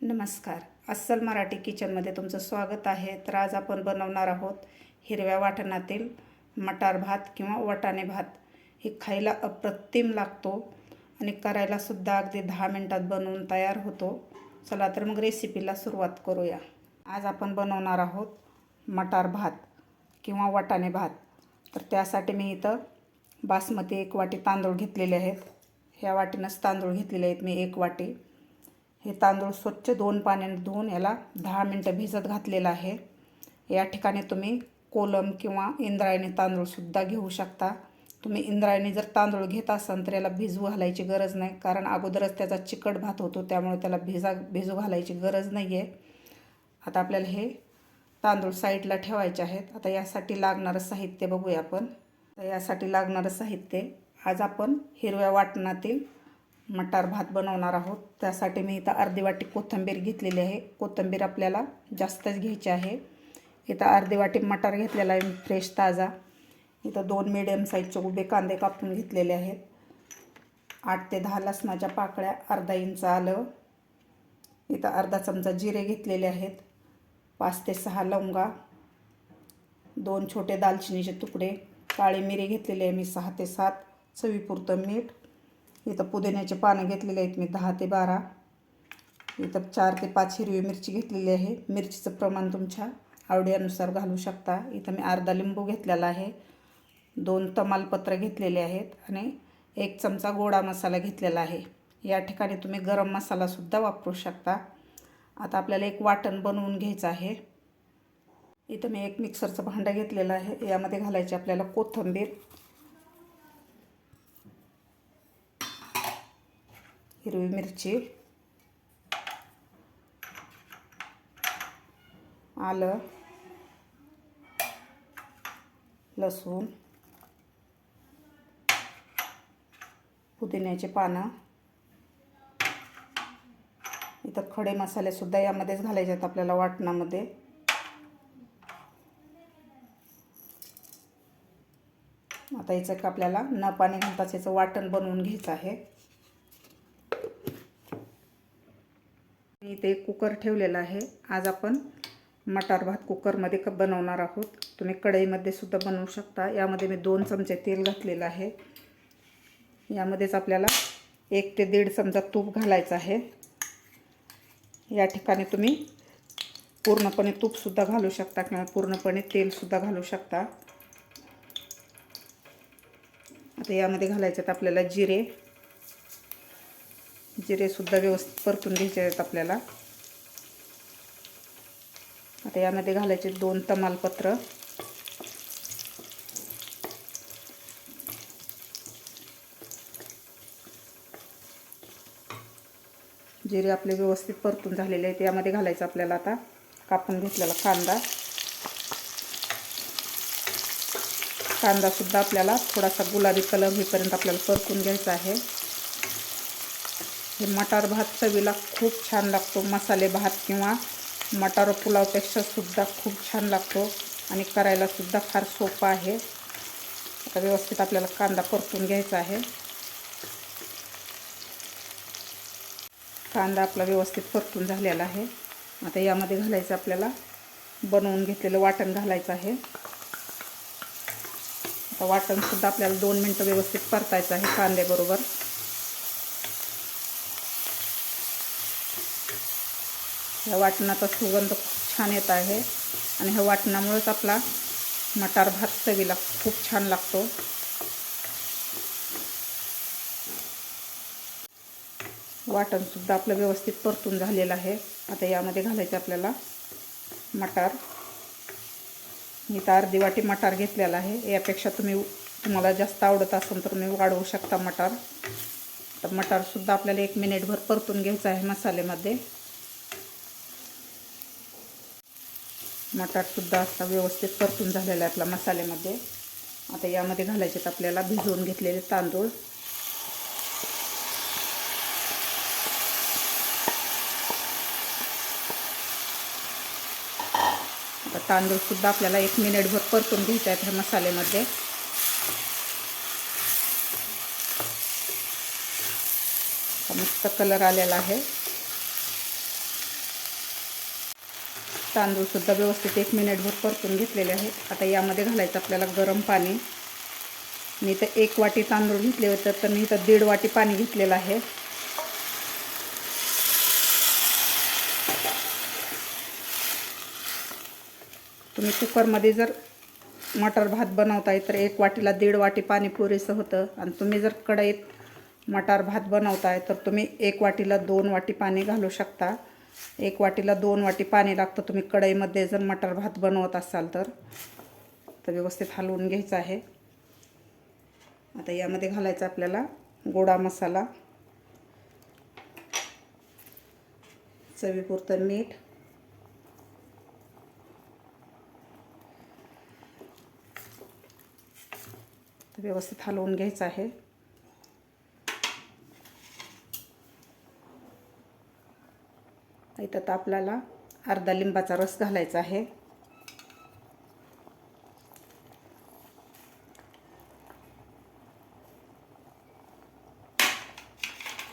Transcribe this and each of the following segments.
नमस्कार. अस्सल मराठी किचनमध्ये तुमचं स्वागत आहे. तर आज आपण बनवणार आहोत हिरव्या वाटणातील मटार भात किंवा वाटाणे भात. हे खायला अप्रतिम लागतो आणि करायलासुद्धा अगदी 10 मिनटात बनवून तयार होतो. चला तर मग रेसिपीला सुरुवात करूया. आज आपण बनवणार आहोत मटार भात किंवा वाटाणे भात. तर त्यासाठी मी इथं बासमती 1 वाटी तांदूळ घेतलेले आहेत. ह्या वाटीनंच तांदूळ घेतलेले आहेत मी 1 वाटी. हे तांदूळ स्वच्छ 2 पाण्याने धुवून याला 10 मिनटं भिजत घातलेलं आहे. या ठिकाणी तुम्ही कोलम किंवा इंद्रायणी तांदूळसुद्धा घेऊ शकता. तुम्ही इंद्रायणी जर तांदूळ घेत असाल तर याला भिजू घालायची गरज नाही, कारण अगोदरच त्याचा चिकट भात होतो, त्यामुळे त्याला भिजू घालायची गरज नाही आहे. आता आपल्याला हे तांदूळ साईडला ठेवायचे आहेत. आता यासाठी लागणारं साहित्य बघूया आपण. तर यासाठी लागणारं साहित्य, आज आपण हिरव्या वाटणातील मटार भात बनवणार आहोत. त्यासाठी मी इथं अर्धी वाटी कोथिंबीर घेतलेली आहे. कोथिंबीर आपल्याला जास्तच घ्यायची आहे. इथं अर्धी वाटी मटार घेतलेला आहे फ्रेश ताजा. इथं 2 मीडियम साईजचे उभे कांदे कापून घेतलेले आहेत. 8 ते 10 लसणाच्या पाकळ्या, अर्धा इंच आलं. इथं अर्धा चमचा जिरे घेतलेले आहेत. 5 ते 6 लवंगा, 2 छोटे दालचिनीचे तुकडे, काळी मिरी घेतलेली आहे मी 6 ते 7, चवीपुरतं मीठ. इथं पुदिन्याचे पानं घेतलेले आहेत मी 10 ते 12. इथं 4 ते 5 हिरवी मिरची घेतलेली आहे. मिरचीचं प्रमाण तुमच्या आवडीनुसार घालू शकता. इथं मी अर्धा लिंबू घेतलेला आहे. 2 तमालपत्र घेतलेले आहेत आणि 1 चमचा गोडा मसाला घेतलेला आहे. या ठिकाणी तुम्ही गरम मसालासुद्धा वापरू शकता. आता आपल्याला एक वाटण बनवून घ्यायचं आहे. इथं मी एक मिक्सरचं भांडं घेतलेलं आहे. यामध्ये घालायची आपल्याला कोथिंबीर, हिरवी मिरची, आलं, लसूण, पुदिन्याचे पानं. इथं खडे मसालेसुद्धा यामध्येच घालायचे आहेत आपल्याला वाटणामध्ये. आता याचं आपल्याला न पाणी घालताच याचं वाटण बनवून घ्यायचं आहे. मी इथे कुकर ठेवलेला आहे. आज आपण मटार भात कुकरमध्ये बनवणार आहोत. तुम्ही कढईमध्ये सुद्धा बनवू शकता. यामध्ये मी 2 चमचे तेल घातलेलं आहे. यामध्येच आपल्याला 1 ते 1.5 चमचा तूप घालायचं आहे. या ठिकाणी तुम्ही पूर्णपणे तूपसुद्धा घालू शकता किंवा पूर्णपणे तेलसुद्धा घालू शकता. आता यामध्ये घालायचे आहेत आपल्याला जिरेसुद्धा व्यवस्थित परतून घ्यायचे आहेत आपल्याला. आता यामध्ये घालायचे 2 तमालपत्र, जिरे आपले व्यवस्थित परतून झालेले आहेत. यामध्ये घालायचं आपल्याला आता कापून घेतलेला कांदासुद्धा आपल्याला थोडासा गुलाबी कलर होईपर्यंत आपल्याला परतून घ्यायचा आहे. हे मटार भात चवीला खूप छान लागतो. मसाले भात किंवा मटार पुलावपेक्षा सुद्धा खूप छान लागतो आणि करायलासुद्धा फार सोपं आहे. आता व्यवस्थित आपल्याला कांदा परतून घ्यायचा आहे. कांदा आपला व्यवस्थित परतून झालेला आहे. आता यामध्ये घालायचं आपल्याला बनवून घेतलेलं वाटण घालायचं आहे. आता वाटणसुद्धा आपल्याला 2 मिनटं व्यवस्थित परतायचं आहे कांद्याबरोबर. ह्या वाटणाचा सुगंध खूप छान येत आहे आणि ह्या वाटणामुळेच आपला मटार भात चवीला खूप छान लागतो. वाटणसुद्धा आपलं व्यवस्थित परतून झालेलं आहे. आता यामध्ये घालायचे आपल्याला मटार. मी तर अर्धी वाटी मटार घेतलेला आहे. यापेक्षा तुम्हाला जास्त आवडत असेल तर तुम्ही वाढवू शकता मटार. तर मटारसुद्धा आपल्याला 1 मिनिटभर परतून घ्यायचं आहे मसाल्यामध्ये. मटारसुद्धा असा व्यवस्थित परतून झालेला आहे आपला मसाल्यामध्ये. आता यामध्ये घालायचे आहेत आपल्याला भिजवून घेतलेले तांदूळ. आता तांदूळसुद्धा आपल्याला 1 मिनिटभर परतून घ्यायचे आहेत ह्या मसाल्यामध्ये. मस्त कलर आलेला आहे. तांदूळसुद्धा व्यवस्थित 1 मिनिटभर परतून घेतलेले आहेत. आता यामध्ये घालायचं आपल्याला गरम पाणी. मी इथं 1 वाटी तांदूळ घेतले होते, तर मी इथं 1.5 वाटी पाणी घेतलेलं आहे. तुम्ही कुकरमध्ये जर मटार भात बनवताय तर 1 वाटीला 1.5 वाटी पाणी पुरेसं होतं. आणि तुम्ही जर कढईत मटार भात बनवताय तर तुम्ही 1 वाटीला 2 वाटी पाणी घालू शकता. 1 वाटीला 2 वाटी पाणी लागतं तुम्ही कढईमध्ये जर मटार भात बनवत असाल तर. व्यवस्थित हलवून घ्यायचं आहे. आता यामध्ये घालायचा आपल्याला गोडा मसाला, चवीपुरतं मीठ, व्यवस्थित हलवून घ्यायचं आहे. इथं तर आपल्याला अर्धा लिंबाचा रस घालायचा आहे.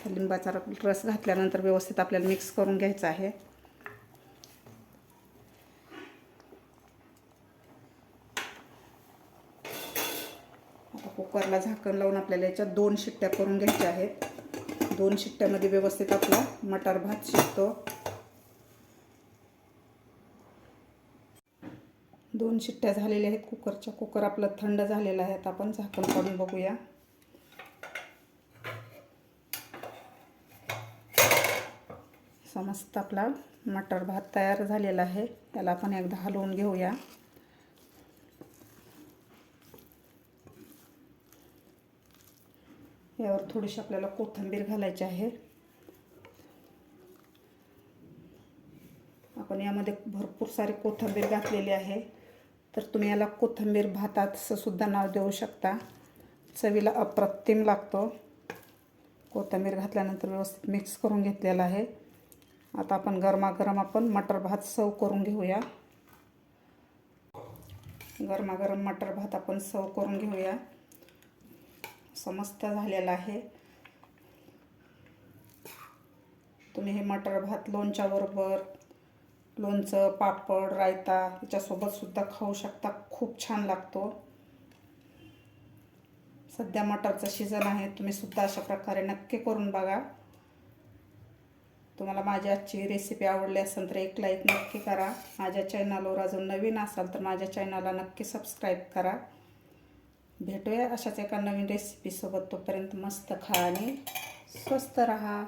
लिंबाचा रस घातल्यानंतर व्यवस्थित आपल्याला मिक्स करून घ्यायचं आहे. आता कुकरला झाकण लावून आपल्याला याच्यात 2 शिट्ट्या करून घ्यायच्या आहेत. 2 शिट्ट्यामध्ये व्यवस्थित आपला मटार भात शिजतो. 2 शिट्ट्या झालेल्या आहेत कुकरच्या. कुकर आपलं थंड झालेलं आहे. आता आपण झाकण काढून बघूया. मस्त आपला मटार भात तयार झालेला आहे. त्याला आपण एकदा हलवून घेऊया. यावर थोडीशी आपल्याला कोथिंबीर घालायची आहे. आपण यामध्ये भरपूर सारी कोथिंबीर घातलेली आहे. तर तुम्ही याला कोथिंबीर भाताचं सुद्धा नाव देऊ शकता. चवीला अप्रतिम लागतो. कोथिंबीर घातल्यानंतर व्यवस्थित मिक्स करून घेतलेला आहे. आता आपण गरमागरम मटार भात सर्व करून घेऊया. गरमागरम मटार भात आपण सर्व करून घेऊया. मस्त झालेला आहे. तुम्ही हे मटार भात लोणच्याबरोबर, लोणचं, पापड, रायता याच्यासोबत सुद्धा खाऊ शकता. खूप छान लागतो. सध्या मटारचं सीजन आहे. तुम्ही सुद्धा अशा प्रकारे नक्की करून बघा. तुम्हाला माझी आजची रेसिपी आवडली असेल तर एक लाईक नक्की करा. माझ्या चॅनलवर अजून नवीन असाल तर माझ्या चॅनलला नक्की सबस्क्राईब करा. भेटूया अशाच एका नवीन रेसिपीसोबत. तोपर्यंत मस्त खा आणि स्वस्त राहा.